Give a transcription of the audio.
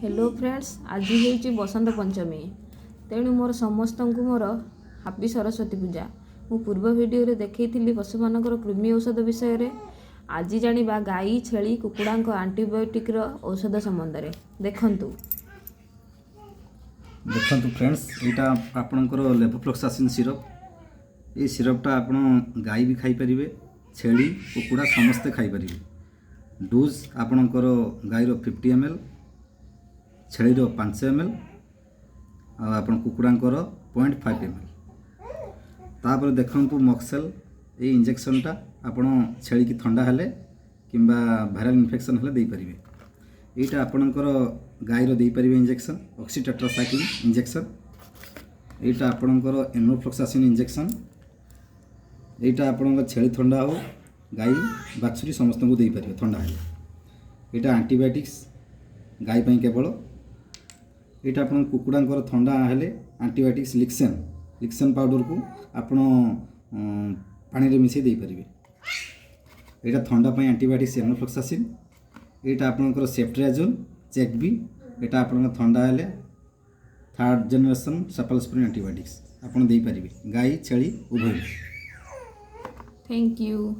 Hello friends, आज होइछि बसंत पंचमी। तेणु मोर समस्त को मोर हापी सरस्वती पूजा। मु पूर्व वीडियो रे देखैथिली पशुमानकर कृमि औषध विषय रे। आज जानिबा गाई छेली कुकुडांक एंटीबायोटिक रो औषध संबंध रे। देखंतु फ्रेंड्स, यहाँ आपणकर लेवोफ्लॉक्सासिन सिरप। ये सिरपटा आपण गाई भी खाई परिबे, छेली कुकुड़ा समस्ते खाई परिबे। डोज आपणकर गाईर 50 ml, छेलीर 5 ml, आपण कुकुड़ांकर 0.5 ml। तापर देखंतु मक्सेल। ये इंजेक्शनटा आपण छेली की ठंडा हेले किंबा वायरल इन्फेक्शन हेले दे परिबे। एटा आपणकर गाईर दे परिबे इंजेक्शन ऑक्सीटेट्रासाइक्लिन इंजेक्शन। एटा आपणकर एनोफ्लॉक्सासिन इंजेक्शन। एटा आपणकर छेली ठंडा हो गाई बाछुरी समस्त को दे परिबे ठंडा हेले। एटा एंटीबायोटिक्स गाई पई केवल। एटा आपण कुकुड़ांकर ठंडा हेले एंटीबायोटिक्स लिक्सेन पाउडर को आपण पानी रे मिसई दे परिबे। एटा ठंडा पई एंटीबायोटिक्स एनोफ्लॉक्सासिन। एटा आपणकर सेफ्ट्रियाजोल चेक बी। एटा आपणकर ठंडा हेले 3rd जनरेशन सेफलोस्पोरिन एंटीबायोटिक्स आपण दे परिबे गाई छेली उभय। Thank you.